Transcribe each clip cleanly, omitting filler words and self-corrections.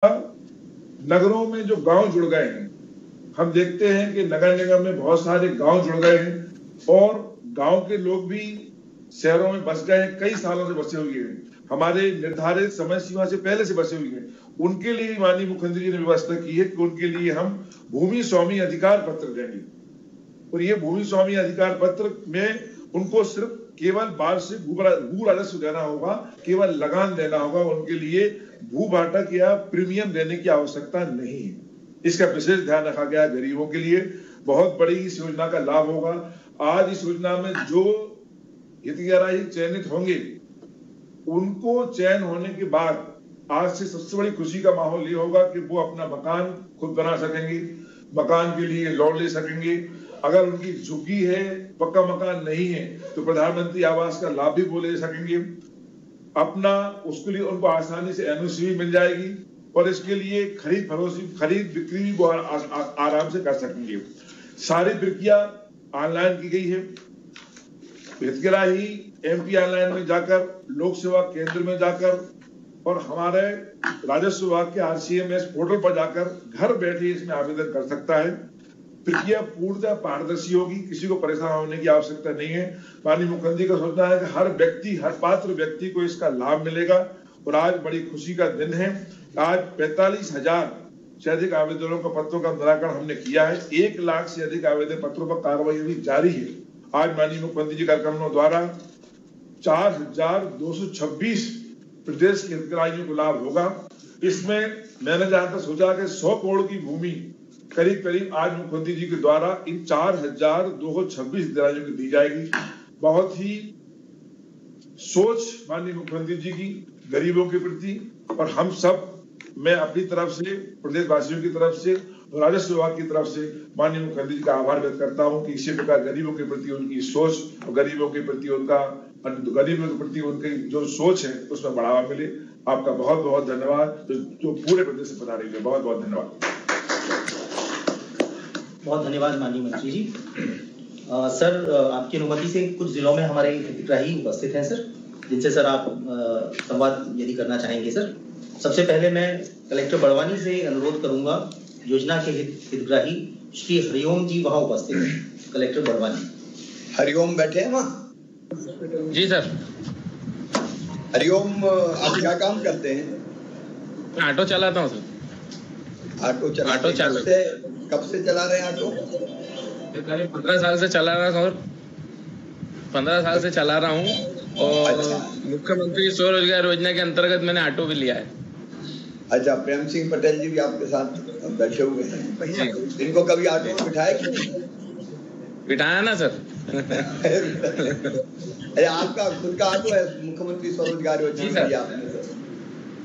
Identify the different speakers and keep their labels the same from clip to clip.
Speaker 1: नगरों में जो गांव जुड़ गए हैं, हम देखते हैं कि नगर निगम में बहुत सारे गांव जुड़ गए हैं और गांव के लोग भी शहरों में बस गए हैं, कई सालों से बसे हुए हैं, हमारे निर्धारित समय सीमा से पहले से बसे हुए हैं। उनके लिए माननीय मुख्यमंत्री जी ने व्यवस्था की है कि उनके लिए हम भूमि स्वामी अधिकार पत्र देंगे और ये भूमि स्वामी अधिकार पत्र में उनको सिर्फ केवल वार्षिक भू राजस्व देना होगा, केवल लगान देना होगा, उनके लिए भू भाटक या प्रीमियम देने की आवश्यकता नहीं है। इसका विशेष ध्यान रखा गया है। गरीबों के लिए बहुत बड़ी इस योजना का लाभ होगा। आज इस योजना में जो हितग्राही चयनित होंगे, उनको चयन होने के बाद आज से सबसे बड़ी खुशी का माहौल ये होगा कि वो अपना मकान खुद बना सकेंगे, मकान के लिए लोन ले सकेंगे। अगर उनकी झुग्गी है, पक्का मकान नहीं है, तो प्रधानमंत्री आवास का लाभ भी वो ले सकेंगे। अपना उसके लिए उनको आसानी से एनओसी भी मिल जाएगी और इसके लिए खरीद बिक्री भी वो आराम से कर सकेंगे। सारी प्रक्रिया ऑनलाइन की गई है। हितग्राही एमपी ऑनलाइन में जाकर, लोक सेवा केंद्र में जाकर और हमारे राजस्व विभाग के आरसीएमएस पोर्टल पर जाकर घर बैठे इसमें आवेदन कर सकता है। प्रक्रिया पूर्णतः पारदर्शी होगी, किसी को परेशान होने की आवश्यकता नहीं है। माननीय मुख्यमंत्री का सोचना है कि हर पात्र व्यक्ति को इसका लाभ मिलेगा और आज बड़ी खुशी का दिन है। आज 45,000 से अधिक आवेदनों का पत्रों का निराकरण हमने किया है। 1 लाख से अधिक आवेदन पत्रों पर कार्रवाई अभी जारी है। आज माननीय मुख्यमंत्री जी कार्यक्रमों द्वारा 4,226 प्रदेश के हितग्राहियों को लाभ होगा। इसमें मैंने जहां तक सोचा कि 100 करोड़ की भूमि करीब आज मुख्यमंत्री जी के द्वारा इन 4,226 हितग्राहियों को दी जाएगी। बहुत ही सोच माननीय मुख्यमंत्री जी की गरीबों के प्रति, और हम सब, मैं अपनी तरफ से, प्रदेश वासियों की तरफ से और राजस्व विभाग की तरफ से माननीय मुख्यमंत्री जी का आभार व्यक्त करता हूं कि इसी प्रकार गरीबों के प्रति उनकी सोच और गरीबों के प्रति उनकी जो सोच है उसमें बढ़ावा मिले। आपका बहुत बहुत धन्यवाद। जो पूरे प्रदेश से पधारे हुए, बहुत बहुत धन्यवाद।
Speaker 2: बहुत धन्यवाद माननीय मंत्री जी। सर, आपकी अनुमति से कुछ जिलों में हमारे हितग्राही उपस्थित हैं सर, जिनसे सर आप संवाद यदि करना चाहेंगे सर। सबसे पहले मैं कलेक्टर बड़वानी से अनुरोध करूंगा, योजना के हितग्राही श्री हरिओम जी वहां उपस्थित हैं। कलेक्टर बड़वानी।
Speaker 3: हरिओम बैठे हैं वहाँ?
Speaker 4: जी सर।
Speaker 3: हरिओम, आप क्या काम करते हैं?
Speaker 4: मैं ऑटो चलाता हूँ सर।
Speaker 3: ऑटो चालक। कब से चला रहे हैं ऑटो?
Speaker 4: करीब 15 साल से चला रहा हूँ सर। 15 साल से चला रहा हूँ और मुख्यमंत्री स्वरोजगार योजना के अंतर्गत मैंने ऑटो भी लिया है।
Speaker 3: अच्छा, प्रेम सिंह पटेल जी भी आपके साथ बैठे हुए हैं। इनको कभी ऑटो में बिठाया कि नहीं?
Speaker 4: बिठाया ना सर।
Speaker 3: आपका खुद का ऑटो है मुख्यमंत्री स्वरोजगार योजना में आपने?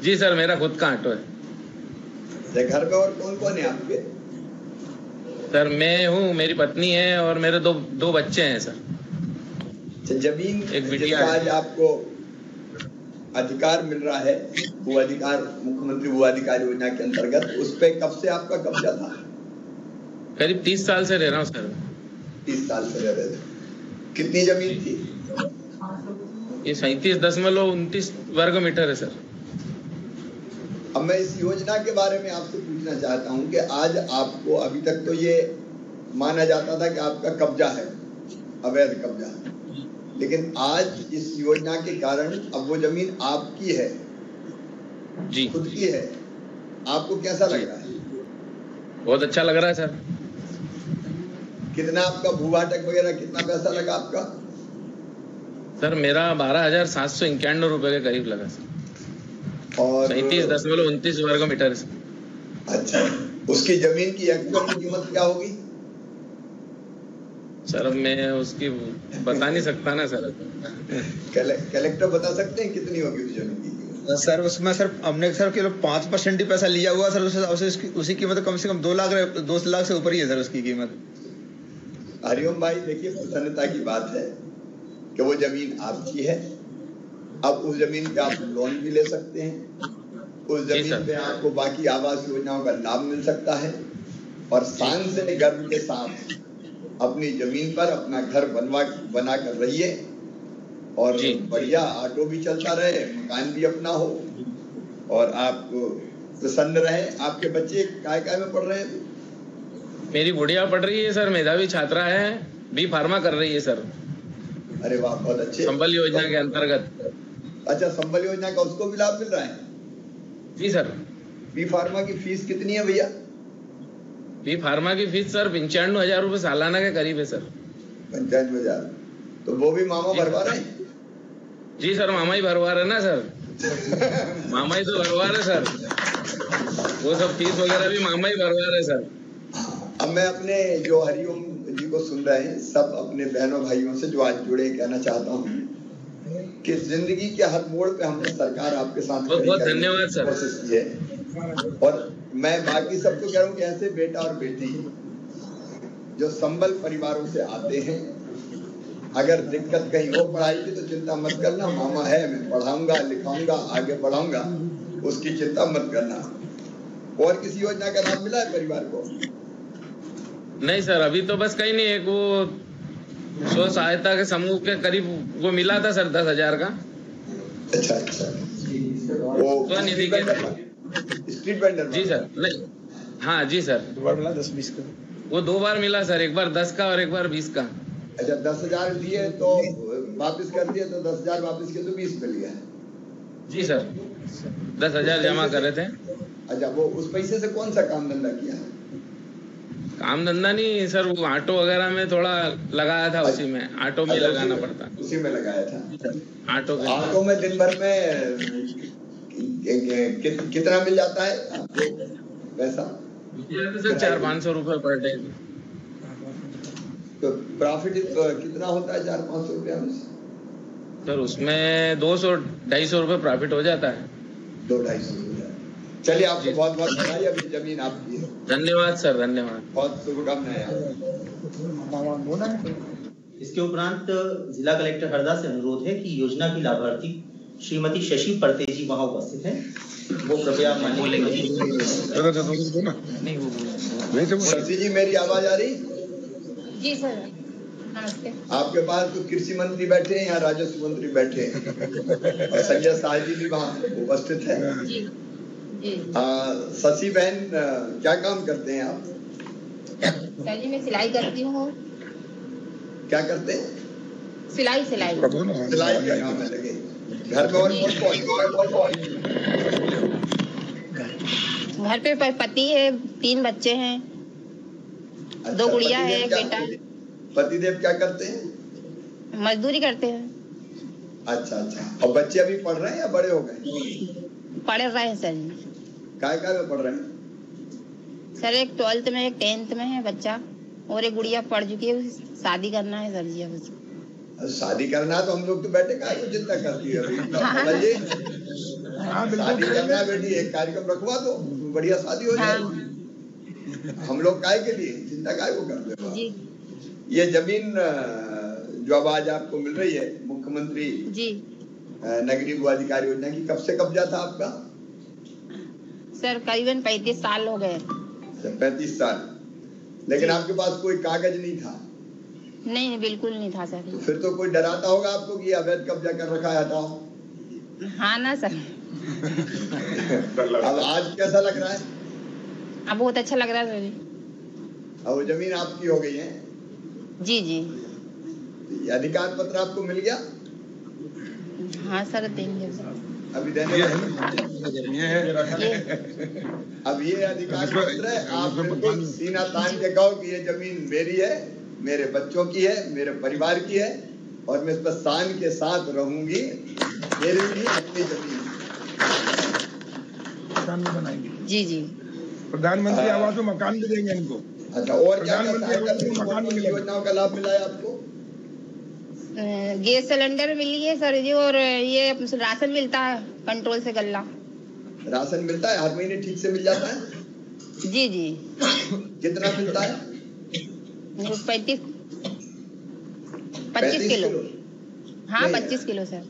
Speaker 4: जी सर, मेरा खुद का ऑटो है।
Speaker 3: घर पे और कौन कौन है आपके?
Speaker 4: सर मैं हूँ, मेरी पत्नी है और मेरे दो बच्चे हैं सर।
Speaker 3: जमीन
Speaker 4: एक बिटिया है।
Speaker 3: आज आपको अधिकार मिल रहा है, वो अधिकार मुख्यमंत्री भू अधिकार योजना के अंतर्गत, उस पे कब से आपका कब्जा था?
Speaker 4: करीब 30 साल से रह रहा हूँ सर।
Speaker 3: 30 साल से रह रहे थे। कितनी जमीन थी?
Speaker 4: ये 37.29 वर्ग मीटर है सर।
Speaker 3: अब मैं इस योजना के बारे में आपसे पूछना चाहता हूं कि आज आपको, अभी तक तो ये माना जाता था कि आपका कब्जा है, अवैध कब्जा है, लेकिन आज इस योजना के कारण अब वो जमीन आपकी है
Speaker 4: जी,
Speaker 3: खुद की है। आपको कैसा लग रहा है?
Speaker 4: बहुत अच्छा लग रहा है सर।
Speaker 3: कितना आपका भूभाटक वगैरह, कितना पैसा लगा आपका?
Speaker 4: सर मेरा 12,791 रुपए के करीब लगा सर।
Speaker 3: और
Speaker 4: 37.29 वर्ग मीटर।
Speaker 3: अच्छा, उसकी जमीन की एक्चुअल कीमत क्या होगी?
Speaker 4: सर मैं उसकी बता नहीं सकता ना सर।
Speaker 3: कलेक्टर बता सकते हैं कितनी होगी उस जमीन की कीमत?
Speaker 5: सर उसमें सर हमने सर केवल 5% ही पैसा लिया हुआ सर। उसी कीमत कम से कम 2 लाख से ऊपर ही है सर उसकी कीमत।
Speaker 3: हरिओम भाई, देखिए प्रसन्नता की बात है कि वो जमीन आपकी है। अब उस जमीन पे आप लोन भी ले सकते हैं, उस जमीन पे आपको बाकी आवास योजनाओं का लाभ मिल सकता है और शान से गर्व के साथ अपनी जमीन पर अपना घर बना कर रहिए और बढ़िया ऑटो भी चलता रहे, मकान भी अपना हो और आप प्रसन्न रहे। आपके बच्चे काय में पढ़ रहे हैं?
Speaker 4: मेरी गुड़िया पढ़ रही है सर, मेधावी छात्रा है, बी फार्मा कर रही है सर।
Speaker 3: अरे वाह, बहुत अच्छे।
Speaker 4: संबल योजना के अंतर्गत।
Speaker 3: अच्छा, संबल योजना का उसको भी लाभ मिल रहा है?
Speaker 4: जी सर।
Speaker 3: बी फार्मा की फीस कितनी है भैया?
Speaker 4: बी फार्मा की फीस सर 95,000 रुपए सालाना के करीब है सर।
Speaker 3: 95,000। तो वो भी मामा भरवा रहे हैं?
Speaker 4: जी सर, मामा ही भरवा रहे ना सर। मामा ही तो भरवा रहे सर, वो सब फीस वगैरह भी मामा ही भरवा रहे सर।
Speaker 3: अब मैं अपने जो हरिओम जी को सुन रहे हैं, सब अपने बहनों भाइयों से जो आज जुड़े, कहना चाहता हूँ कि जिंदगी के हर मोड़ पे हमने सरकार आपके साथ
Speaker 4: बहुत धन्यवाद सर।
Speaker 3: कोशिश की है। और मैं बाकी सबको कह रहा हूँ कि ऐसे बेटा और बेटी जो संबल परिवारों से आते हैं, अगर दिक्कत कहीं हो पढ़ाई की तो चिंता मत करना, मामा है, मैं पढ़ाऊंगा लिखाऊंगा आगे बढ़ाऊंगा, उसकी चिंता मत करना। और किसी योजना का लाभ मिला है परिवार को?
Speaker 4: नहीं सर, अभी तो बस कहीं नहीं, एक वो स्व सहायता के समूह के करीब वो मिला था सर 10,000 का।
Speaker 3: अच्छा अच्छा, वो
Speaker 4: स्वनिधि के
Speaker 3: स्ट्रीट वेंडर?
Speaker 4: जी सर। नहीं, हाँ जी सर,
Speaker 5: 2 बार मिला 10-20 का।
Speaker 4: वो 2 बार मिला सर, एक बार 10 का और एक बार 20 का।
Speaker 3: अच्छा, 10,000 दिए तो वापस कर दिए, तो 10,000 वापस किए तो 20 मिल गया।
Speaker 4: जी सर, 10,000 जमा कर रहे थे।
Speaker 3: अच्छा, वो उस पैसे से कौन सा काम धंधा किया?
Speaker 4: काम धंधा नहीं सर, वो ऑटो वगैरह में थोड़ा लगाया था, उसी में ऑटो में लगाना पड़ता।
Speaker 3: उसी में लगाया था।
Speaker 4: ऑटो
Speaker 3: में दिन भर में कितना मिल जाता है आपको पैसा?
Speaker 4: सर 400-500 रुपए पर डे।
Speaker 3: तो प्रॉफिट कितना होता है 400-500 रुपया में?
Speaker 4: सर उसमें 200-250 रुपए प्रॉफिट हो जाता है।
Speaker 3: 200-250 रुपया। चलिए, आपको बहुत बहुत बधाई, अभी जमीन आपकी है।
Speaker 4: धन्यवाद सर, धन्यवाद।
Speaker 3: बहुत शुभकामनाएं।
Speaker 2: इसके उपरांत जिला कलेक्टर हरदा से अनुरोध है कि योजना की लाभार्थी श्रीमती शशि परतेजी वहां उपस्थित हैं, वो कृपया माननीय
Speaker 3: शशि जी, मेरी आवाज आ रही?
Speaker 6: जी सर, नमस्ते।
Speaker 3: आपके पास तो कृषि मंत्री बैठे हैं, यहाँ राजस्व मंत्री बैठे हैं और संजय शाह जी भी वहाँ उपस्थित है।
Speaker 6: जी जी।
Speaker 3: शशि बहन, क्या काम करते हैं आप?
Speaker 6: सर जी, मैं सिलाई करती हूँ।
Speaker 3: क्या करते हैं?
Speaker 6: सिलाई सिलाई
Speaker 3: सिलाई का काम है लगे। घर में और कौन?
Speaker 6: घर पे पति है, 3 बच्चे हैं।
Speaker 3: अच्छा,
Speaker 6: 2 गुड़िया है, एक
Speaker 3: पतिदेव
Speaker 6: बेटा।
Speaker 3: पतिदेव क्या करते हैं?
Speaker 6: मजदूरी करते हैं।
Speaker 3: अच्छा अच्छा, और बच्चे अभी पढ़ रहे हैं या बड़े हो गए?
Speaker 6: पढ़ रहे हैं सर जी।
Speaker 3: काय में पढ़ रहे हैं?
Speaker 6: सर, एक 12th में, एक 10th में है बच्चा, और एक गुड़िया पढ़ चुकी है, शादी करना है सर जी अब उसको।
Speaker 3: शादी करना है तो हम लोग तो बैठे काय को चिंता करती है अभी? शादी करना है बेटी, एक कार्यक्रम रखवा दो, बढ़िया शादी हो जाए। हम लोग काय के लिए चिंता काय को करते हैं?
Speaker 6: जी।
Speaker 3: ये जमीन जो अब आज आपको मिल रही है, मुख्यमंत्री
Speaker 6: जी
Speaker 3: नगरीय भू अधिकार योजना की, कब से कब्जा था आपका?
Speaker 6: सर, करीबन 35 साल हो गए।
Speaker 3: 35 साल। लेकिन आपके पास कोई कागज नहीं था?
Speaker 6: नहीं, बिल्कुल नहीं था सर।
Speaker 3: तो फिर तो कोई डराता होगा आपको कि अवैध कब्जा कर रखा है, हटाओ।
Speaker 6: हाँ ना सर।
Speaker 3: अब आज कैसा लग रहा है?
Speaker 6: अब बहुत अच्छा लग रहा है सर जी।
Speaker 3: अब वो जमीन आपकी हो गई है?
Speaker 6: जी जी।
Speaker 3: अधिकार पत्र आपको मिल गया?
Speaker 6: हाँ सर, देंगे सर।
Speaker 3: अभी देने अब ये अधिकार पत्र है, आप बिल्कुल सीना तान के कहो कि ये जमीन मेरी है, मेरे बच्चों की है, मेरे परिवार की है, और मैं इस पर शान के साथ रहूंगी। मेरी भी अपनी जमीन
Speaker 6: जी जी।
Speaker 1: प्रधानमंत्री आवास में मकान भी देंगे इनको।
Speaker 3: अच्छा, और क्या योजनाओं का लाभ मिला है आपको?
Speaker 6: गैस सिलेंडर मिली है सर जी, और ये राशन मिलता है कंट्रोल से गल्ला।
Speaker 3: राशन मिलता है हर महीने ठीक से मिल जाता है?
Speaker 6: जी जी।
Speaker 3: कितना मिलता है?
Speaker 6: 25 किलो। हाँ, 25 किलो सर।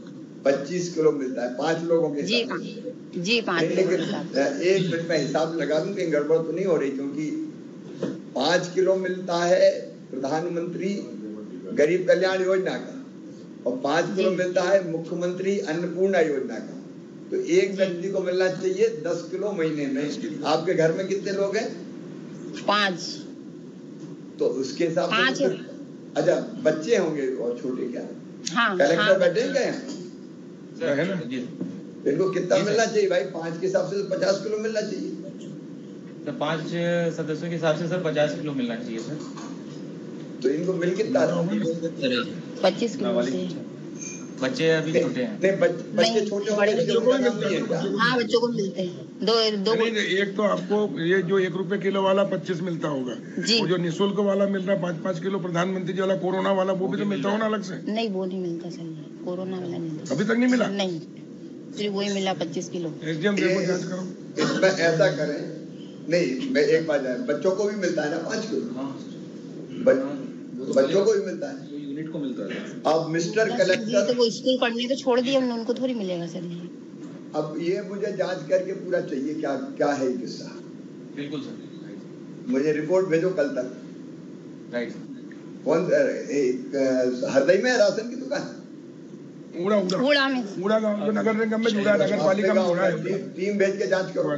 Speaker 3: 25 किलो मिलता है 5 लोगों के?
Speaker 6: जी जी, 5
Speaker 3: लेकिन एक मिनट में हिसाब लगा दूं कि गड़बड़ तो नहीं हो रही, क्योंकि 5 किलो मिलता है प्रधानमंत्री गरीब कल्याण योजना का, और 5 किलो मिलता है मुख्यमंत्री अन्नपूर्णा योजना का। तो एक व्यक्ति को मिलना चाहिए 10 किलो महीने में। आपके घर में कितने लोग हैं?
Speaker 6: 5।
Speaker 3: तो उसके हिसाब से
Speaker 6: 5।
Speaker 3: अच्छा, बच्चे होंगे और छोटे क्या?
Speaker 6: हाँ,
Speaker 3: कलेक्टर बैठे क्या
Speaker 1: है ना?
Speaker 3: इनको कितना मिलना चाहिए भाई? 5 के हिसाब से 50 किलो मिलना चाहिए।
Speaker 7: सर 5 सदस्यों के हिसाब से सर 50 किलो मिलना चाहिए सर।
Speaker 3: तो इनको मिल कितना?
Speaker 6: 25 किलो से।
Speaker 7: बच्चे अभी छोटे हैं।
Speaker 3: नहीं, बच्चे छोटे होंगे तो उनका नाम नहीं है क्या?
Speaker 6: हाँ, बच्चों को मिलते हैं। दो
Speaker 1: नहीं, एक तो आपको ये जो 1 रुपए किलो वाला 25 मिलता होगा
Speaker 6: जी।
Speaker 1: वो जो निःशुल्क वाला मिल रहा 5-5 किलो प्रधानमंत्री जी वाला कोरोना वाला वो भी तो मिलता होगा अलग से।
Speaker 6: नहीं, वो नहीं मिलता सर, कोरोना वाला नहीं मिलता।
Speaker 1: अभी तक नहीं मिला?
Speaker 6: नहीं, सिर्फ वही मिला 25 किलो।
Speaker 1: एसडीएम देखो, जांच करो।
Speaker 3: इसमें ऐसा करें, नहीं मैं एक बात है, बच्चों को भी मिलता है ना 5 किलो? बच्चों को भी मिलता है,
Speaker 7: यूनिट को मिलता है।
Speaker 3: अब मिस्टर कलेक्टर,
Speaker 6: तो वो स्कूल पढ़ने तो छोड़ दिया, उनको थोड़ी मिलेगा सर ये।
Speaker 3: अब ये मुझे जांच करके पूरा चाहिए क्या क्या है ये किस्सा।
Speaker 7: बिल्कुल सर,
Speaker 3: मुझे रिपोर्ट भेजो कल तक।
Speaker 7: राइट।
Speaker 3: कौन हरदई में राशन की दुकान?
Speaker 6: उड़ा में,
Speaker 1: उड़ा गाँव जो नगर निगम में जुड़ा, नगर पालिका में जुड़ा है।
Speaker 3: टीम भेज के जांच करो।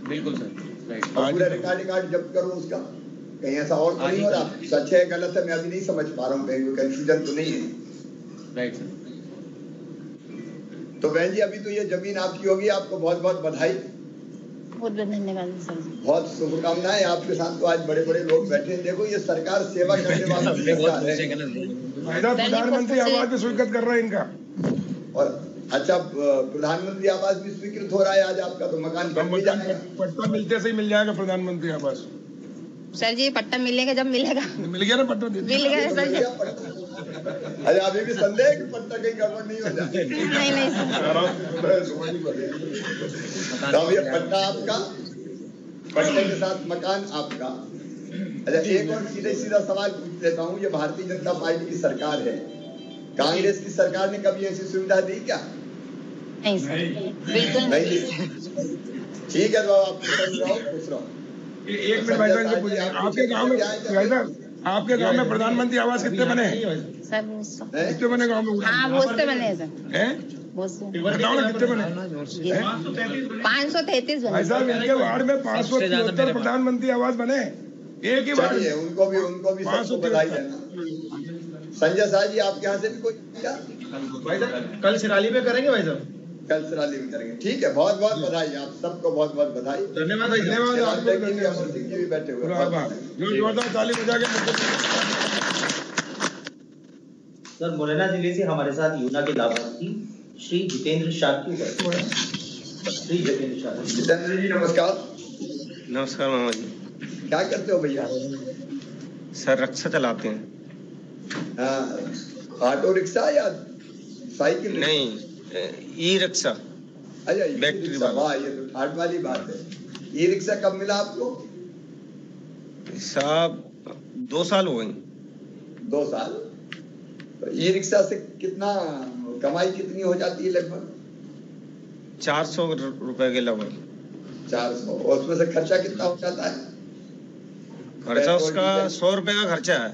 Speaker 7: बिल्कुल सर, राइट।
Speaker 3: और पूरा रिकॉर्ड जब्त करो उसका। कहीं ऐसा और तो नहीं हो रहा? सच है गलत है मैं अभी नहीं समझ पा रहा हूँ, कहीं कंफ्यूजन तो नहीं है?
Speaker 7: Right sir.
Speaker 3: तो बहन जी, अभी तो ये जमीन आपकी होगी, आपको बहुत बहुत बधाई,
Speaker 6: बहुत बहुत धन्यवाद सर।
Speaker 3: बहुत शुभकामनाएं। आपके साथ तो आज बड़े बड़े लोग बैठे हैं। देखो ये सरकार सेवा करने वाला सरकार है।
Speaker 1: प्रधानमंत्री आवास भी स्वीकृत कर रहे हैं इनका।
Speaker 3: और अच्छा, प्रधानमंत्री आवास भी स्वीकृत हो रहा है आज आपका, तो मकान बन भी जाएगा।
Speaker 1: पट्टा मिलते से ही मिल जाएगा प्रधानमंत्री आवास।
Speaker 6: सर जी, पट्टा मिलेगा जब मिलेगा।
Speaker 1: मिल गया ना पट्टा?
Speaker 6: मिल गया सर जी।
Speaker 3: अरे अभी भी संदेह है कि पट्टा कहीं गड़बड़ नहीं हो जाए?
Speaker 6: नहीं
Speaker 3: तो अब ये पट्टा आपका, पट्टे के साथ मकान आपका। अच्छा, एक और सीधा सवाल पूछ लेता हूँ। ये भारतीय जनता पार्टी की सरकार है, कांग्रेस की सरकार ने कभी ऐसी सुविधा दी क्या?
Speaker 6: नहीं सर, बिल्कुल
Speaker 3: नहीं दी। ठीक है, तो आप खुश रहो।
Speaker 1: एक मिनट भाई साहब से पूछिए, आपके गांव में भाई साहब, आपके गांव में प्रधानमंत्री आवास कितने बने हैं
Speaker 6: सर?
Speaker 1: कितने बने गांव में?
Speaker 6: हाँ, बहुत से बने हैं सर,
Speaker 1: हैं?
Speaker 6: बहुत से।
Speaker 1: बताओ ना कितने बने?
Speaker 6: 533
Speaker 1: भाई
Speaker 6: बने।
Speaker 1: साहब, इनके वार्ड में 573 प्रधानमंत्री आवास बने एक ही वार्ड में।
Speaker 3: उनको भी सबको बधाई देना। संजय शाह जी, आपके यहाँ से भी कोई क्या?
Speaker 5: भाई साहब कल सिराली में करेंगे भाई साहब?
Speaker 3: कल सिराली में करेंगे। ठीक है, बहुत बहुत बधाई, आप सबको बहुत बहुत बधाई।
Speaker 5: धन्यवाद भाई, धन्यवाद।
Speaker 3: अमर सिंह जी भी बैठे हुए
Speaker 2: सर, मुरैना जिले से हमारे साथ योजना के लाभार्थी श्री जितेंद्र शाह की श्री जितेंद्र शाह।
Speaker 3: जितेंद्र जी नमस्कार।
Speaker 8: नमस्कार मामा जी।
Speaker 3: क्या करते हो भैया?
Speaker 8: सर रिक्शा चलाते हैं।
Speaker 3: ऑटो रिक्शा या साइकिल?
Speaker 8: नहीं, ई रिक्शा।
Speaker 3: अच्छा,
Speaker 8: बैटरी
Speaker 3: वाला। वाह, ये तो ठाट वाली बात है। ई रिक्शा कब मिला आपको?
Speaker 8: साहब 2 साल हो गई।
Speaker 3: 2 साल? तो ई रिक्शा से कितना कमाई कितनी हो जाती है? लगभग
Speaker 8: 400 रुपए के लगभग।
Speaker 3: 400। और उसमें से खर्चा कितना हो जाता है?
Speaker 8: खर्चा उसका 100 रुपए का खर्चा है,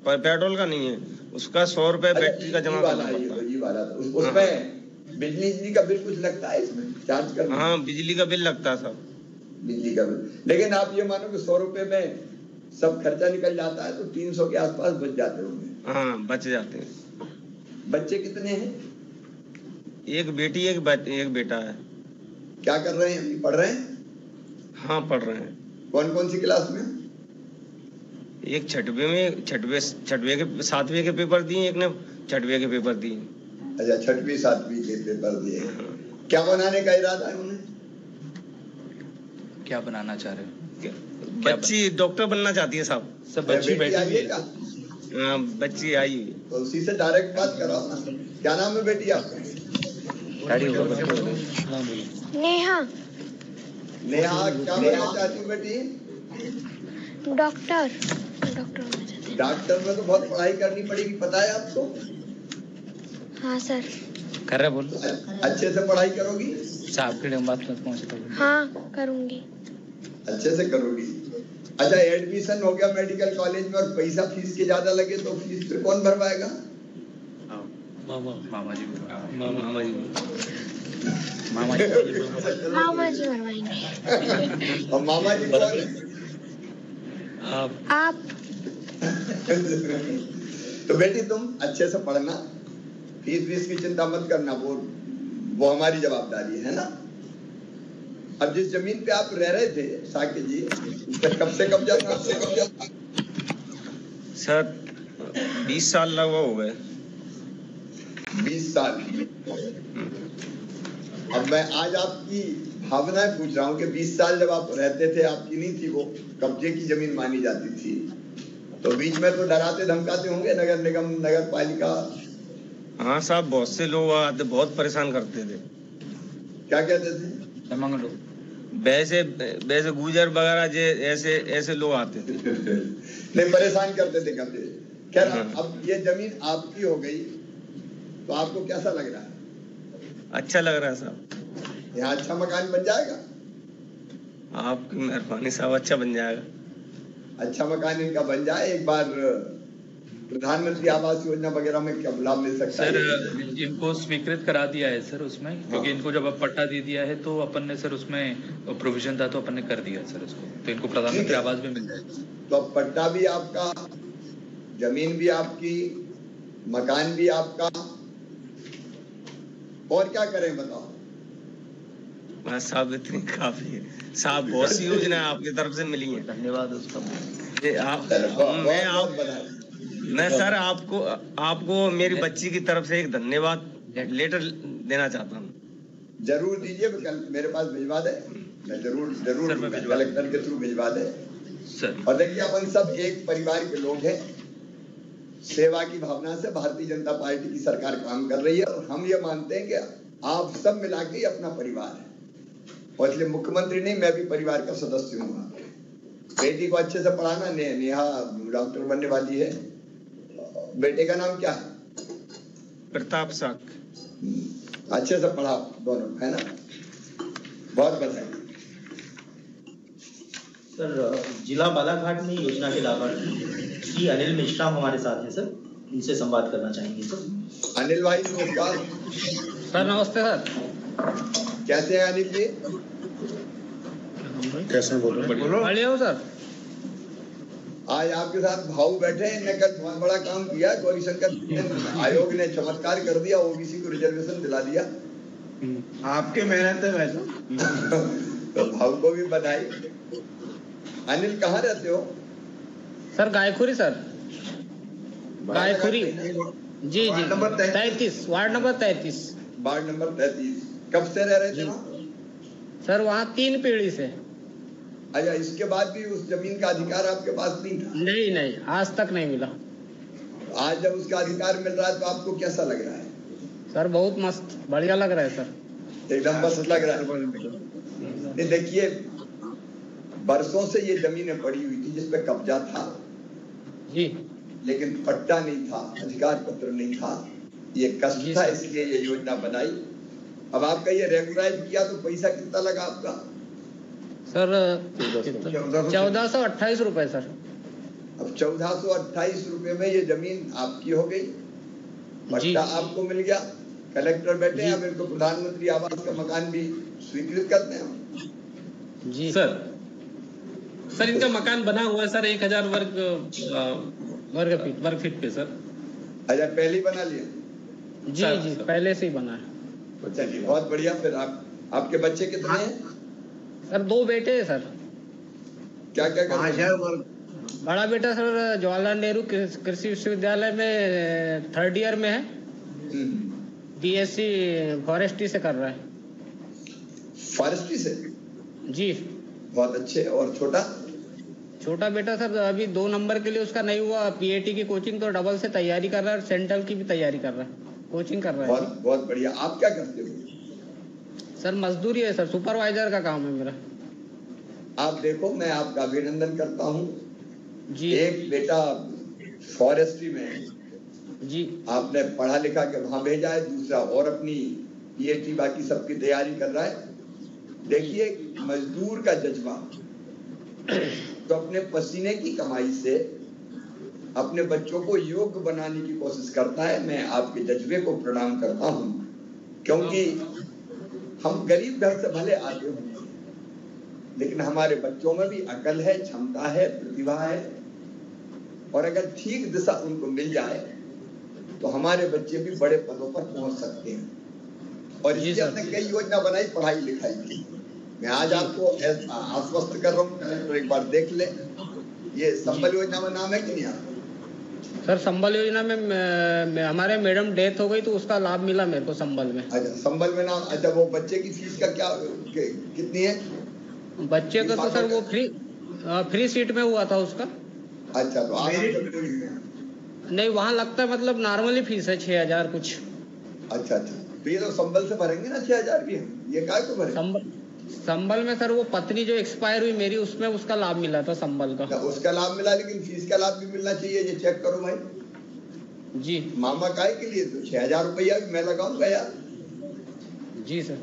Speaker 8: पर पेट्रोल का नहीं है। उसका 100 रुपए बैटरी का जमा करना पड़ता है।
Speaker 3: उसमें बिजली का बिल कुछ लगता है इसमें चार्ज करना?
Speaker 8: हाँ, बिजली का बिल लगता है सब।
Speaker 3: बिजली का बिल। लेकिन आप ये मानो कि 100 रुपए में सब खर्चा निकल जाता है, तो 300 के आसपास बच जाते होंगे।
Speaker 8: हाँ, बच जाते हैं।
Speaker 3: बच्चे कितने हैं?
Speaker 8: एक बेटी एक बेटा है।
Speaker 3: क्या कर रहे हैं? पढ़ रहे हैं?
Speaker 8: हाँ, पढ़ रहे हैं।
Speaker 3: कौन कौन सी क्लास में?
Speaker 8: एक छठवें के 7वें के पेपर दिए, एक ने 6वें के पेपर दिए।
Speaker 3: अच्छा, 6वीं 7वीं के पेपर दिए। क्या बनाने का इरादा है उन्हें?
Speaker 7: क्या बनाना चाह रहे हो?
Speaker 8: बच्ची डॉक्टर बनना चाहती है साहब।
Speaker 7: सब बच्ची बैठी हुई है।
Speaker 8: हाँ, बच्ची आई हुई।
Speaker 3: तो उसी से डायरेक्ट बात कराओ ना। क्या नाम है बेटी आपका?
Speaker 9: नेहा।
Speaker 3: नेहा, क्या बनना चाहती हूँ बेटी?
Speaker 9: डॉक्टर।
Speaker 3: डॉक्टर में तो बहुत पढ़ाई करनी पड़ेगी, पता है आपको?
Speaker 9: हाँ सर।
Speaker 7: कर रहे बोल।
Speaker 3: अच्छे से पढ़ाई करोगी?
Speaker 7: साहब के बात मत पहुंचता।
Speaker 9: हाँ, करूंगी। अच्छे
Speaker 3: से करोगी। अच्छा, एडमिशन हो गया मेडिकल कॉलेज में और पैसा फीस के ज्यादा लगे तो फीस फिर कौन भरवाएगा?
Speaker 7: मामा जी। मामा जी
Speaker 9: भरवाएंगे।
Speaker 3: और मामा जी कौन है?
Speaker 9: आप
Speaker 3: तो बेटी तुम अच्छे से पढ़ना, फीस की चिंता मत करना, वो हमारी जवाबदारी है ना। अब जिस जमीन पे आप रह रहे थे साकिब जी, उस पर कब से कब्जा था?
Speaker 8: सर 20 साल लगभग हो गए।
Speaker 3: 20 साल। अब मैं आज आपकी भावनाएं पूछ रहा हूँ कि 20 साल जब आप रहते थे, आपकी नहीं थी, वो कब्जे की जमीन मानी जाती थी, तो बीच में तो डराते धमकाते होंगे नगर निगम, नगर पालिका?
Speaker 8: हाँ साहब, बहुत से लोग आते, बहुत परेशान करते थे।
Speaker 3: क्या कहते थे?
Speaker 8: वैसे गुजर वगैरह ऐसे लोग आते थे।
Speaker 3: नहीं, परेशान करते थे कब्जे। क्या अब ये जमीन आपकी हो गई तो आपको कैसा लग रहा है?
Speaker 8: अच्छा लग रहा है साहब।
Speaker 3: यहाँ अच्छा मकान बन जाएगा?
Speaker 8: आपकी मेहरबानी साहब, अच्छा बन जाएगा।
Speaker 3: अच्छा मकान इनका बन जाए, एक बार प्रधानमंत्री आवास योजना वगैरह में क्या लाभ मिल सकता है?
Speaker 10: सर इनको स्वीकृत करा दिया है सर उसमें, क्योंकि इनको जब अब पट्टा दे दिया है तो अपन ने सर उसमें प्रोविजन था तो अपन ने कर दिया सर उसको, तो इनको प्रधानमंत्री आवास भी मिल जाएगा।
Speaker 3: तो अब पट्टा भी आपका, जमीन भी आपकी, मकान भी आपका, और क्या करें बताओ?
Speaker 8: बस साहब इतनी काफी है साहब, बहुत सी योजना आपकी तरफ से मिली है।
Speaker 2: धन्यवाद उसका।
Speaker 8: मैं सर आपको मेरी बच्ची की तरफ से एक धन्यवाद लेटर देना चाहता हूँ।
Speaker 3: जरूर दीजिए, कल मेरे पास भिजवा दे, मैं जरूर कलेक्टर के थ्रू भिजवा दे
Speaker 10: सर।
Speaker 3: और देखिए अपन सब एक परिवार के लोग हैं, सेवा की भावना से भारतीय जनता पार्टी की सरकार काम कर रही है और हम ये मानते हैं कि आप सब मिला के अपना परिवार है, और इसलिए मुख्यमंत्री नहीं, मैं भी परिवार का सदस्य हूँ। बेटी को अच्छे से पढ़ाना, नेहा डॉक्टर बनने वाली है। बेटे का नाम क्या है?
Speaker 8: प्रताप साक।
Speaker 3: अच्छे से पढ़ाओ दोनों, है ना। बहुत बधाई।
Speaker 2: सर जिला बालाघाट में योजना के लाभार्थी श्री अनिल मिश्रा हमारे साथ हैं सर, इनसे संवाद करना चाहेंगे सर।
Speaker 3: अनिल भाई नमस्कार।
Speaker 11: सर नमस्ते सर।
Speaker 3: कैसे हैं अनिल जी?
Speaker 5: कैसे बोल रहे हैं?
Speaker 11: बढ़िया हूँ सर।
Speaker 3: आज आपके साथ भाऊ बैठे हैं, इन्होंने कल बहुत बड़ा काम किया। गौरी शंकर आयोग ने चमत्कार कर दिया, ओबीसी को रिजर्वेशन दिला दिया।
Speaker 5: आपके मेहनत है वैसे।
Speaker 3: तो भाऊ को भी बधाई। अनिल कहाँ रहते हो?
Speaker 11: Sir Gaikhuri sir, Gaikhuri. जी जी, 33 वार्ड नंबर 33।
Speaker 3: Ward number 33। कब से रह रहे थे वहाँ?
Speaker 11: सर वहाँ 3 पीढ़ी से।
Speaker 3: अच्छा, इसके बाद भी उस जमीन का अधिकार आपके पास नहीं था?
Speaker 11: नहीं, आज तक नहीं मिला।
Speaker 3: आज जब उसका अधिकार मिल रहा है तो आपको कैसा लग रहा है?
Speaker 11: सर बहुत मस्त, बढ़िया लग रहा है सर।
Speaker 3: एकदम मस्त लग रहा है। देखिए, बरसों से ये जमीनें पड़ी हुई थी जिसपे कब्जा था
Speaker 11: जी,
Speaker 3: लेकिन पट्टा नहीं था, अधिकार पत्र नहीं था, ये कष्ट था, इसलिए ये योजना बनाई। अब आपका ये रेगुलाइज किया तो पैसा कितना लगा आपका?
Speaker 11: सर 1428 रुपए सर।
Speaker 3: अब 1428 रुपए में ये जमीन आपकी हो गई, पट्टा आपको मिल गया, कलेक्टर बैठे हैं, अब इनको प्रधानमंत्री आवास का मकान भी स्वीकृत करते हैं।
Speaker 11: जी
Speaker 10: सर इनका मकान बना हुआ है सर 1000 वर्ग फीट पे सर।
Speaker 3: अच्छा, पहले ही बना लिया?
Speaker 11: जी, पहले से ही बना है।
Speaker 3: चलिए बहुत बढ़िया। फिर आपके बच्चे कितने हैं?
Speaker 11: सर 2 बेटे हैं सर।
Speaker 3: क्या करते हैं?
Speaker 11: बड़ा बेटा सर जवाहरलाल नेहरू कृषि विश्वविद्यालय में 3rd ईयर में है, बीएससी फॉरेस्ट्री से कर रहा है।
Speaker 3: फॉरेस्ट्री से?
Speaker 11: जी,
Speaker 3: बहुत अच्छे। और छोटा
Speaker 11: बेटा सर अभी 2 नंबर के लिए उसका नहीं हुआ, पीएटी की कोचिंग तो डबल से तैयारी कर रहा है, सेंट्रल की भी तैयारी कर रहा है, कोचिंग कर रहा है।
Speaker 3: बहुत बढ़िया। आप क्या करते हो?
Speaker 11: सर मजदूरी है सर, सुपरवाइजर का काम है मेरा।
Speaker 3: आप देखो, मैं आपका अभिनंदन करता हूँ
Speaker 11: जी।
Speaker 3: एक बेटा फॉरेस्ट्री में
Speaker 11: जी
Speaker 3: आपने पढ़ा लिखा के वहां भेजा है, दूसरा और अपनी पीएचडी बाकी सबकी तैयारी कर रहा है। देखिए, मजदूर का जज्बा तो अपने पसीने की कमाई से अपने बच्चों को योग्य बनाने की कोशिश करता है। मैं आपके जज्बे को प्रणाम करता हूँ, क्योंकि हम गरीब घर से भले आते होंगे, लेकिन हमारे बच्चों में भी अकल है, क्षमता है, प्रतिभा है, और अगर ठीक दिशा उनको मिल जाए तो हमारे बच्चे भी बड़े पदों पर पहुंच सकते हैं। और इसलिए हमने कई योजना बनाई पढ़ाई लिखाई की। मैं आज आपको आश्वस्त कर रहा हूँ, कलेक्टर एक बार देख ले, ये संबल योजना में नाम है कि नहीं आपको?
Speaker 11: सर संबल योजना में हमारे मैडम डेथ हो गई तो उसका लाभ मिला मेरे को संबल में।
Speaker 3: अच्छा, संबल में नाम। अच्छा, वो बच्चे की फीस का क्या कितनी है?
Speaker 11: बच्चे का तो सर वो फ्री सीट में हुआ था उसका।
Speaker 3: अच्छा, तो आप
Speaker 11: नहीं, वहाँ लगता है मतलब नॉर्मली फीस है 6,000 कुछ।
Speaker 3: अच्छा, तो ये तो संबल से भरेंगे ना 6,000 की? ये काय को भरेंगे?
Speaker 11: संबल में सर वो पत्नी जो एक्सपायर हुई मेरी, उसमें उसका लाभ मिला था संबल का।
Speaker 3: उसका लाभ मिला, लेकिन फीस का लाभ भी मिलना चाहिए। ये चेक करो भाई
Speaker 11: जी।
Speaker 3: मामा काय के लिए तो 6,000 रुपया भी मैं लगाऊंगा यार।
Speaker 11: जी सर,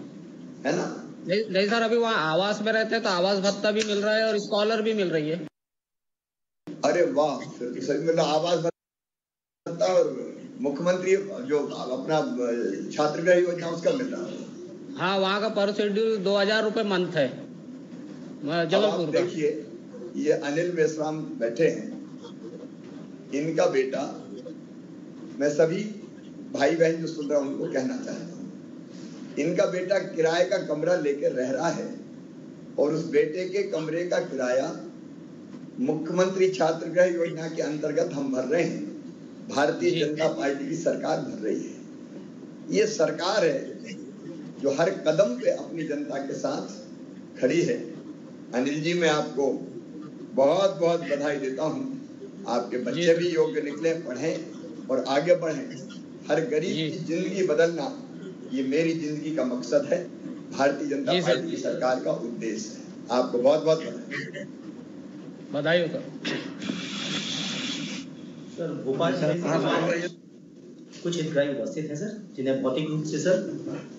Speaker 3: है ना?
Speaker 11: नहीं सर, अभी वहाँ आवास में रहते हैं तो आवास भत्ता भी मिल रहा है और स्कॉलर भी मिल रही है।
Speaker 3: अरे वाह, सही मिला आवास भत्ता, और मुख्यमंत्री जो अपना छात्रगृह योजना उसका मिल रहा है।
Speaker 11: हाँ, वहाँ का पर शेड्यूल 2,000 रुपए मंथ है जबलपुर का।
Speaker 3: देखिए, ये अनिल मेश्राम बैठे हैं, इनका बेटा, मैं सभी भाई बहन जो सुन रहा हूं उनको कहना चाहता हूँ, इनका बेटा किराए का कमरा लेकर रह रहा है और उस बेटे के कमरे का किराया मुख्यमंत्री छात्रगृह योजना के अंतर्गत हम भर रहे हैं। भारतीय जनता पार्टी की सरकार भर रही है। ये सरकार है जो हर कदम पे अपनी जनता के साथ खड़ी है। अनिल जी, मैं आपको बहुत बहुत बधाई देता हूँ। आपके बच्चे भी योग्य निकले, पढ़ें और आगे बढ़ें। हर गरीब की जिंदगी बदलना ये मेरी जिंदगी का मकसद है, भारतीय जनता पार्टी की सरकार का उद्देश्य है। आपको बहुत बहुत
Speaker 11: बधाई हो
Speaker 2: सर। भोपाल में कुछ हितग्राही उपस्थित हैं सर, जिन्हें भौतिक रूप से सर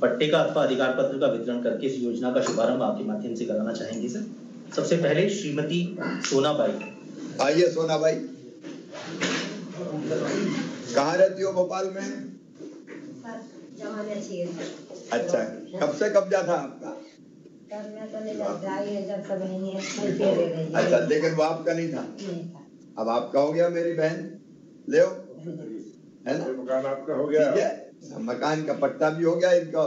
Speaker 2: पट्टे का अथवा अधिकार पत्र का वितरण करके इस योजना का शुभारंभ आपके माध्यम से कराना चाहेंगे सर। सबसे पहले श्रीमती सोनाबाई।
Speaker 3: आइए सोनाबाई, कहाँ रहती हो भोपाल में? अच्छा, कब से कब्जा था आपका? अच्छा, लेकिन वो आपका नहीं था, अब आपका हो गया मेरी बहन, ले है ना?
Speaker 1: मकान आपका हो गया,
Speaker 3: ठीक है, मकान का पट्टा भी हो गया, इनका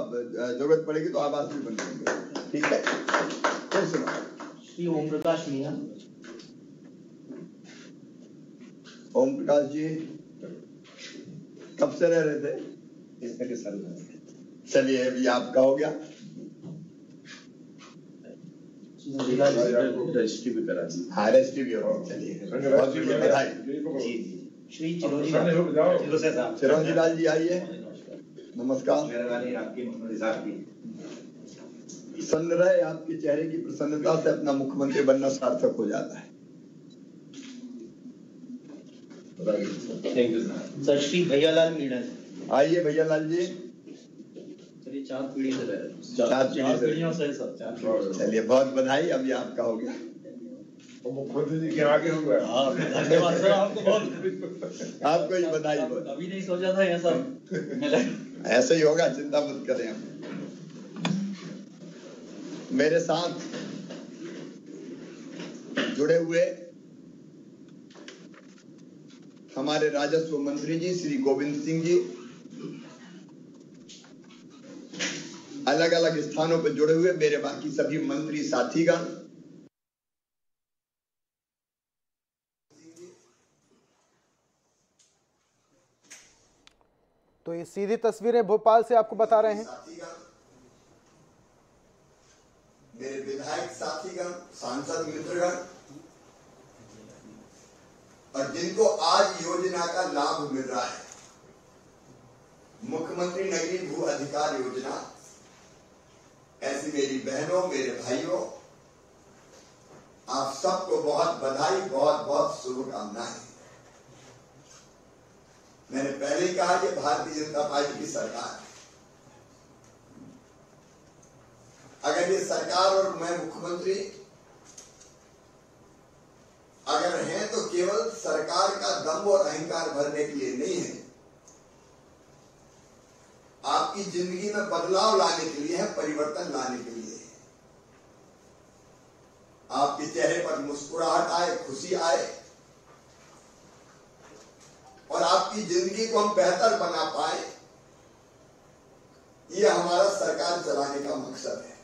Speaker 3: जरूरत पड़ेगी तो आवास भी बन जाएंगे। ठीक है, फिर सुनो।
Speaker 2: श्री ओम प्रकाश मीणा।
Speaker 3: ओम प्रकाश जी कब से रह रहे थे? इसके साल। चलिए, अभी आपका हो गया।
Speaker 1: रजिस्ट्री भी करा दी।
Speaker 3: हाँ, रजिस्ट्री भी हो। चलिए, बहुत बधाई।
Speaker 2: श्री
Speaker 3: चिरंजी लाल जी आइए, नमस्कार। सुन रहे, आपके चेहरे की प्रसन्नता से अपना मुख्यमंत्री बनना सार्थक हो जाता है।
Speaker 2: Thank you sir. Shri Bhaiyalal Meena.
Speaker 3: आइए भैयालाल जी।
Speaker 2: चलिए, 4 पीढ़ी से रहे।
Speaker 3: 4
Speaker 2: पीढ़ियों से सर।
Speaker 3: चलिए, बहुत बधाई, अभी आपका हो गया।
Speaker 1: मुख्यमंत्री जी के आगे हो गया।
Speaker 2: धन्यवाद सर, आपको बहुत,
Speaker 3: आपको ही बधाई।
Speaker 2: अभी नहीं सोचा था ऐसा मिला।
Speaker 3: ऐसे ही होगा, चिंता मत करें। हम मेरे साथ जुड़े हुए हमारे राजस्व मंत्री जी श्री गोविंद सिंह जी, अलग अलग स्थानों पर जुड़े हुए मेरे बाकी सभी मंत्री साथीगण,
Speaker 12: तो ये सीधी तस्वीरें भोपाल से आपको बता रहे हैं।
Speaker 3: मेरे विधायक साथीगण, सांसद मित्रगण, और जिनको आज योजना का लाभ मिल रहा है, मुख्यमंत्री नगरीय भू अधिकार योजना, ऐसी मेरी बहनों, मेरे भाइयों, आप सबको बहुत बधाई, बहुत बहुत शुभकामनाएं। मैंने पहले ही कहा, ये भारतीय जनता पार्टी की सरकार है। अगर ये सरकार और मैं मुख्यमंत्री अगर हैं तो केवल सरकार का दम और अहंकार भरने के लिए नहीं है, आपकी आपकी जिंदगी में बदलाव लाने के लिए है, परिवर्तन लाने के लिए है। आपके चेहरे पर मुस्कुराहट आए, खुशी आए और आपकी जिंदगी को हम बेहतर बना पाए, ये हमारा सरकार चलाने का मकसद है।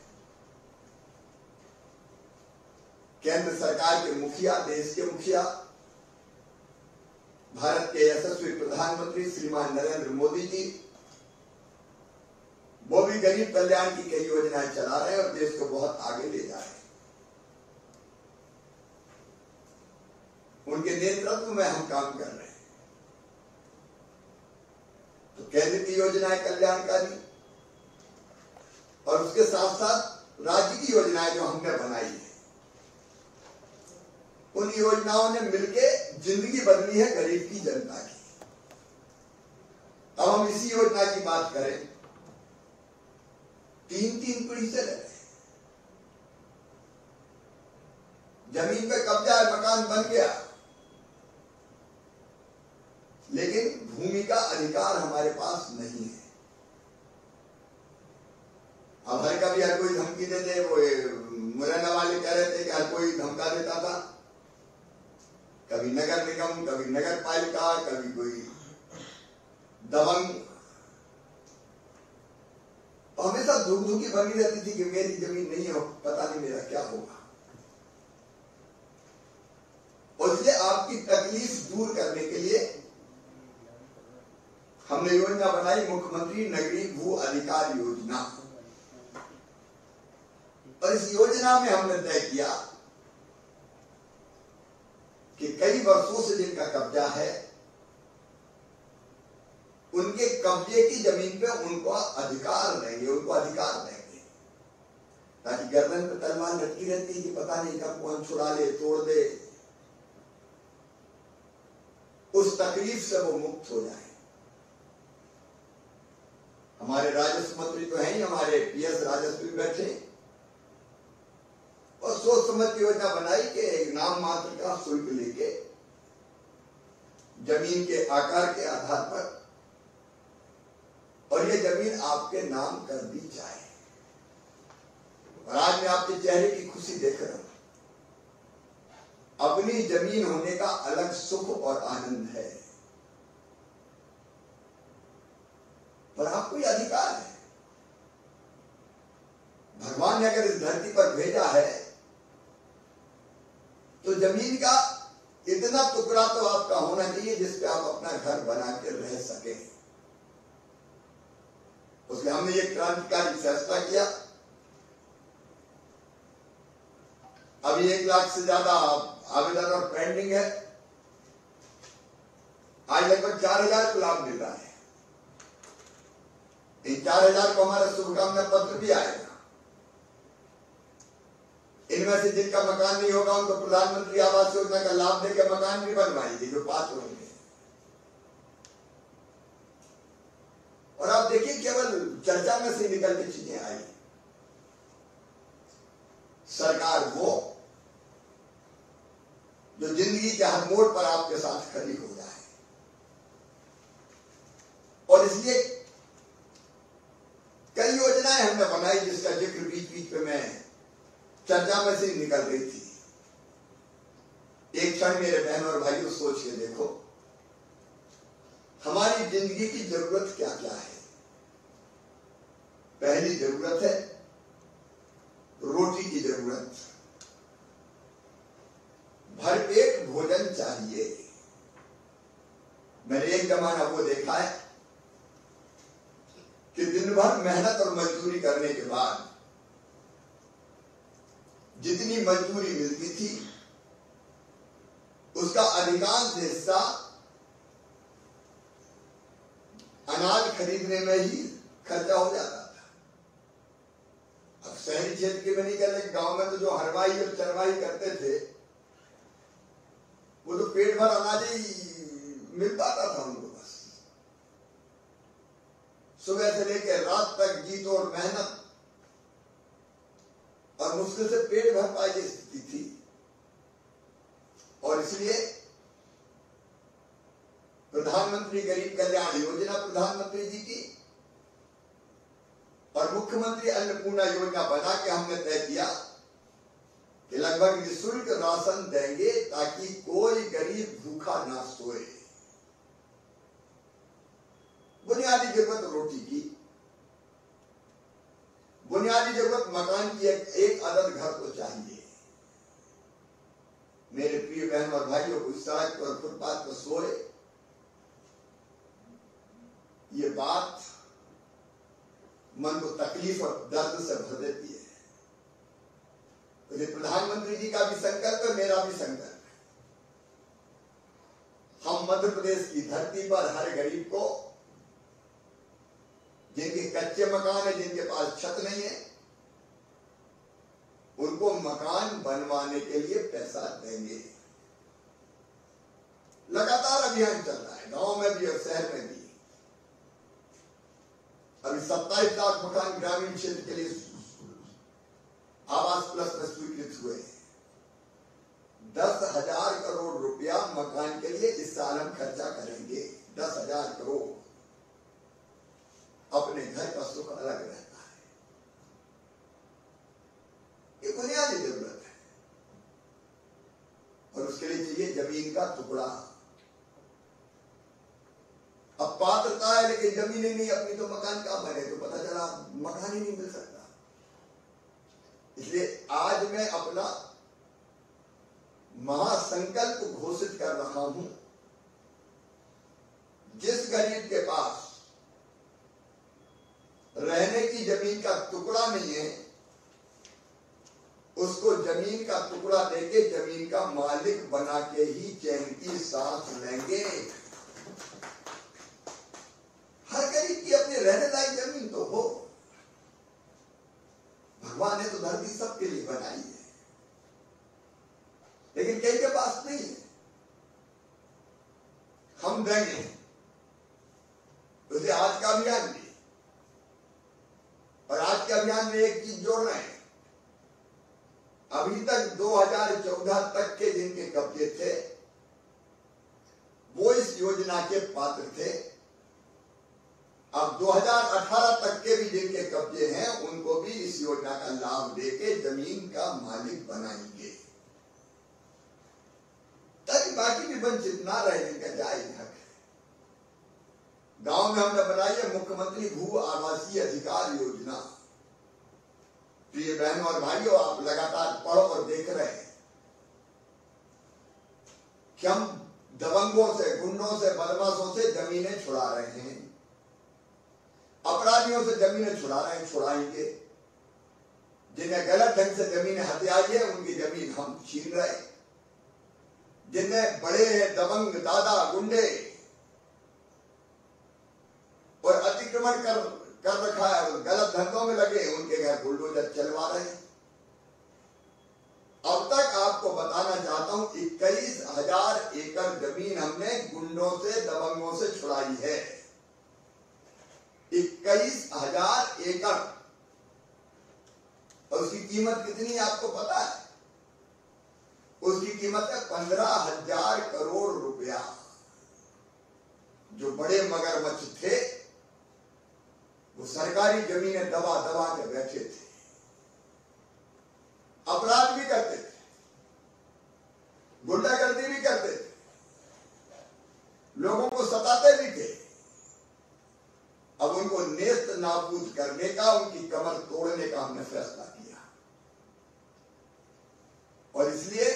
Speaker 3: केंद्र सरकार के मुखिया, देश के मुखिया, भारत के यशस्वी प्रधानमंत्री श्रीमान नरेंद्र मोदी जी, वो भी गरीब कल्याण की कई योजनाएं चला रहे हैं और देश को बहुत आगे ले जा रहे हैं। उनके नेतृत्व में हम काम कर रहे हैं। तो केंद्र की योजनाएं कल्याणकारी और उसके साथ साथ राज्य की योजनाएं जो हमने बनाई है, उन योजनाओं ने मिलके जिंदगी बदली है गरीब की, जनता की। अब हम इसी योजना की बात करें, 3-3 पीढ़ी से रहे, जमीन पे कब्जा है, मकान बन गया, लेकिन भूमि का अधिकार हमारे पास नहीं है। हमारे कभी हर कोई धमकी देते, वो मुरैना वाले कह रहे थे कि हर कोई धमका देता था, कभी नगर निगम, कभी नगर पालिका, कभी कोई दबंग, तो हमेशा धुक-धुकी बनी रहती थी कि मेरी जमीन नहीं है, पता नहीं मेरा क्या होगा। और इसलिए आपकी तकलीफ दूर करने के लिए हमने योजना बनाई, मुख्यमंत्री नगरीय भू अधिकार योजना। और इस योजना में हमने तय किया कि कई वर्षों से जिनका कब्जा है, उनके कब्जे की जमीन पे उनको अधिकार देंगे, ताकि गर्दन पे तलवार लटकी रहती है कि पता नहीं कब कौन छुड़ा ले, तोड़ दे, उस तकलीफ से वो मुक्त हो जाए। हमारे राजस्व मंत्री तो हैं ही, हमारे पीएस राजस्व भी बैठे और सोच समझ की योजना बनाई कि एक नाम मात्र का शुल्क लेके जमीन के आकार के आधार पर, और ये जमीन आपके नाम कर दी जाए। और आज मैं आपके चेहरे की खुशी देख रहा हूं। अपनी जमीन होने का अलग सुख और आनंद है, पर आपको ये अधिकार है। भगवान ने अगर इस धरती पर भेजा है तो जमीन का इतना टुकड़ा तो आपका होना चाहिए जिस पे आप अपना घर बना के रह सके। उसमें हमने ये क्रांतिकारी फैसला किया। अभी 1 लाख से ज्यादा आवेदन और पेंडिंग है। आज लगभग 4000 को लाभ मिल रहा है। इन 4000 को हमारा शुभकामना पत्र भी आएगा। इनमें से जिनका मकान नहीं होगा उनको प्रधानमंत्री आवास योजना का लाभ देकर मकान भी बनवाएंगे जो पात्र होंगे। और आप देखिए केवल चर्चा में से निकल के चीजें आई। सरकार वो जो जिंदगी के हर मोड़ पर आपके साथ खड़ी हो जाए। और इसलिए कई योजनाएं हमने बनाई जिसका जिक्र बीच बीच में मैं चर्चा में से निकल रही थी। एक क्षण मेरे बहन और भाइयों सोच के देखो, हमारी जिंदगी की जरूरत क्या क्या है। पहली जरूरत है रोटी की जरूरत, भरपेट भोजन चाहिए। मैंने एक जमाना वो देखा है कि दिन भर मेहनत और मजदूरी करने के बाद जितनी मजदूरी मिलती थी उसका अधिकांश हिस्सा अनाज खरीदने में ही खर्चा हो जाता था। अब शहरी क्षेत्र में नहीं कर रहे, गांव में तो जो हरवाई और चरवाई करते थे वो तो पेट भर अनाज ही मिल पाता था उनको। बस सुबह से लेकर रात तक जीत और मेहनत और मुश्किल से पेट भर पाई की स्थिति थी। और इसलिए प्रधानमंत्री गरीब कल्याण योजना प्रधानमंत्री जी की और मुख्यमंत्री अन्नपूर्णा योजना बना के हमने तय किया कि लगभग निःशुल्क राशन देंगे ताकि कोई गरीब भूखा ना सोए। बुनियादी जरूरत रोटी की, बुनियादी जरूरत मकान की, एक अदद घर तो चाहिए। मेरे प्रिय बहन और भाइयों को सड़क पर फुटपाथ पर सोए, ये बात मन को तकलीफ और दर्द से भर देती है। तो ये प्रधानमंत्री जी का भी संकल्प है, मेरा भी संकल्प है। हम मध्य प्रदेश की धरती पर हर गरीब को, जिनके कच्चे मकान है, जिनके पास छत नहीं है, उनको मकान बनवाने के लिए पैसा देंगे। लगातार अभियान चल रहा है, गांव में भी और शहर में भी। अभी 27 लाख मकान ग्रामीण क्षेत्र के लिए आवास प्लस में स्वीकृत हुए। 10,000 करोड़ रुपया मकान के लिए इस साल हम खर्चा करेंगे। 10,000 करोड़। अपने घर का सुख अलग रहता है, ये बुनियादी जरूरत है। और उसके लिए चाहिए जमीन का टुकड़ा। अब पात्रता है लेकिन जमीन ही नहीं अपनी, तो मकान कहां बने? तो पता चला मकान ही नहीं मिल सकता। इसलिए आज मैं अपना महासंकल्प घोषित कर रहा हूं। जिस गरीब के पास रहने की जमीन का टुकड़ा नहीं है, उसको जमीन का टुकड़ा देके जमीन का मालिक बना के ही चैन की सांस लेंगे। हर गरीब की अपनी रहने लायक जमीन तो हो। भगवान ने तो धरती सबके लिए बनाई है, लेकिन कई के पास नहीं है। हम देंगे। उसे आज का अभियान भी, और आज के अभियान में एक चीज जोड़ रहे हैं। अभी तक 2014 तक के जिनके कब्जे थे वो इस योजना के पात्र थे। अब 2018 तक के भी जिनके कब्जे हैं उनको भी इस योजना का लाभ देके जमीन का मालिक बनाएंगे, ताकि बाकी भी वंचित ना रहे, जिनका जायज हक है। गांव में हमने बनाई है मुख्यमंत्री भू आवासीय अधिकार योजना। प्रिय बहनों और भाइयों, आप लगातार पढ़ और देख रहे हैं कि हम दबंगों से, गुंडों से, बदमाशों से जमीनें छुड़ा रहे हैं, अपराधियों से जमीनें छुड़ा रहे हैं, छुड़ाएंगे। जिन्हें गलत ढंग से जमीनें हथियाई है उनकी जमीन हम छीन रहे हैं। जिनमें बड़े दबंग दादा गुंडे और अतिक्रमण कर रखा है, गलत धंधों में लगे, उनके घर बुलडोजर चलवा रहे हैं। अब तक आपको बताना चाहता हूं 21,000 एकड़ जमीन हमने गुंडों से, दबंगों से छुड़ाई है। 21,000 एकड़। और उसकी कीमत कितनी है आपको पता है? उसकी कीमत है 15,000 करोड़ रुपया। जो बड़े मगरमच्छ थे वो सरकारी जमीनें दबा दबा के बैठे थे, अपराध भी करते थे, गुंडागर्दी भी करते थे, लोगों को सताते भी थे। अब उनको नेस्त नाबूद करने का, उनकी कमर तोड़ने का हमने फैसला किया। और इसलिए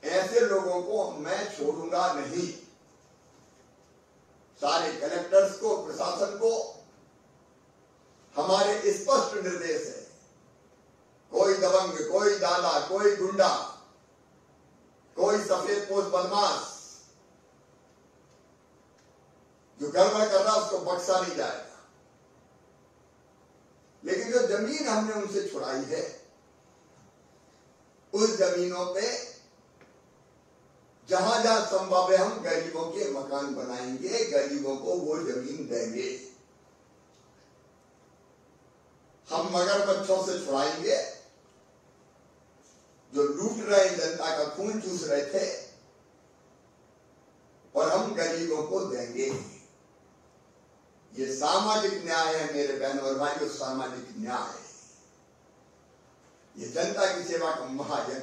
Speaker 3: ऐसे लोगों को मैं छोड़ूंगा नहीं। सारे कलेक्टर्स को, प्रशासन को हमारे स्पष्ट निर्देश है। कोई दबंग, कोई दादा, कोई गुंडा, कोई सफेदपोश बदमाश जो गड़बड़ कर रहा उसको बख्शा नहीं जाएगा। लेकिन जो जमीन हमने उनसे छुड़ाई है, उस जमीनों पे जहां जहां संभव है हम गरीबों के मकान बनाएंगे, गरीबों को वो जमीन देंगे। हम मगरमच्छों से छुड़ाएंगे जो लूट रहे, जनता का खून चूस रहे थे, और हम गरीबों को देंगे। ये सामाजिक सामाजिक न्याय है मेरे बहन और भाइयों, सामाजिक न्याय है। ये जनता की सेवा का महायज्ञ है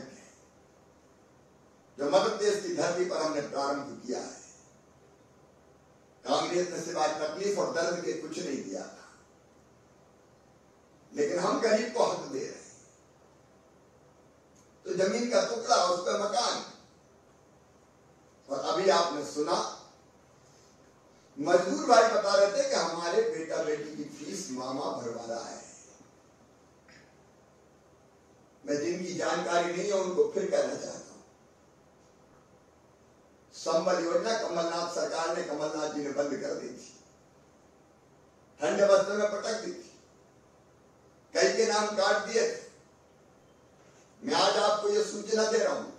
Speaker 3: जो मध्य प्रदेश की धरती पर हमने प्रारंभ किया है। कांग्रेस ने सिवाय तकलीफ और दर्द के कुछ नहीं दिया था, लेकिन हम गरीब को हक दे रहे हैं। तो जमीन का टुकड़ा, उस पर मकान। और अभी आपने सुना मजदूर भाई बता रहे थे कि हमारे बेटा बेटी की फीस मामा भरवा रहा है। मैं जिनकी जानकारी नहीं है उनको फिर कहना चाहता हूं, संबल योजना कमलनाथ सरकार ने, कमलनाथ जी ने बंद कर दी थी, ठंडे वस्त्र में पटक दी थी, कई के नाम काट दिए थे। मैं आज आपको यह सूचना दे रहा हूं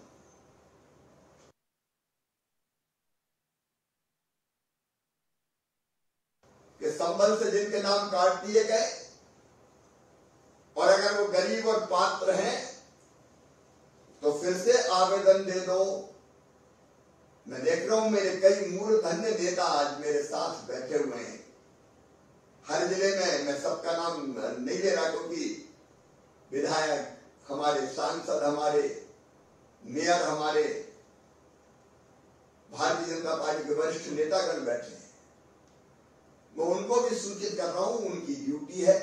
Speaker 3: कि संबल से जिनके नाम काट दिए गए और अगर वो गरीब और पात्र हैं तो फिर से आवेदन दे दो। मैं देख रहा हूं मेरे कई मूर्धन्य नेता आज मेरे साथ बैठे हुए हैं हर जिले में। मैं सबका नाम नहीं ले रहा क्योंकि विधायक हमारे, सांसद हमारे, मेयर हमारे, भारतीय जनता पार्टी के वरिष्ठ नेतागण बैठे हैं। मैं उनको भी सूचित कर रहा हूं, उनकी ड्यूटी है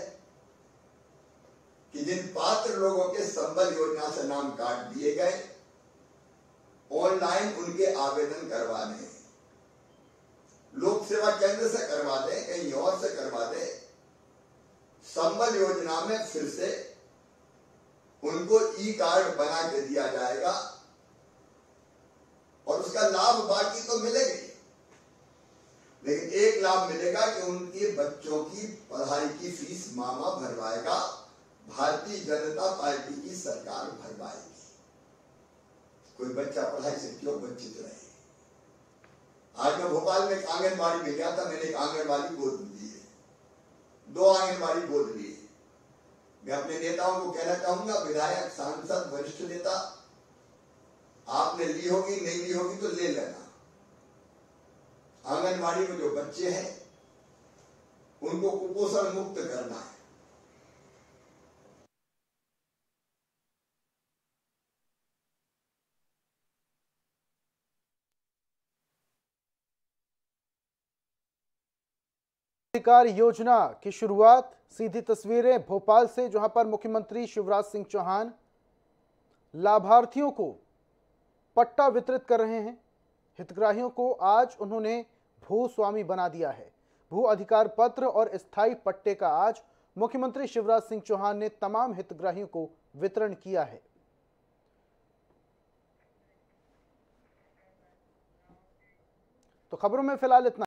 Speaker 3: कि जिन पात्र लोगों के संबल योजना से नाम काट दिए गए ऑनलाइन उनके आवेदन करवा दें। लोक सेवा केंद्र से करवा दें, कहीं और से करवा दें। संबल योजना में फिर से उनको ई कार्ड बना के दिया जाएगा और उसका लाभ बाकी तो मिलेगा, लेकिन एक लाभ मिलेगा कि उनके बच्चों की पढ़ाई की फीस मामा भरवाएगा, भारतीय जनता पार्टी की सरकार भरवाएगी। कोई बच्चा पढ़ाई से क्यों वंचित रहे। आज मैं भोपाल में एक आंगनबाड़ी में गया था, मैंने एक आंगनबाड़ी गोद ली है, 2 आंगनबाड़ी गोद ली है। मैं अपने नेताओं को कहना चाहूंगा, विधायक, सांसद, वरिष्ठ नेता, आपने ली होगी, नहीं ली होगी तो ले लेना। आंगनबाड़ी में जो बच्चे हैं उनको कुपोषण मुक्त करना है।
Speaker 12: अधिकार योजना की शुरुआत, सीधी तस्वीरें भोपाल से, जहां पर मुख्यमंत्री शिवराज सिंह चौहान लाभार्थियों को पट्टा वितरित कर रहे हैं। हितग्राहियों को आज उन्होंने भू स्वामी बना दिया है। भू अधिकार पत्र और स्थायी पट्टे का आज मुख्यमंत्री शिवराज सिंह चौहान ने तमाम हितग्राहियों को वितरण किया है। तो खबरों में फिलहाल इतना।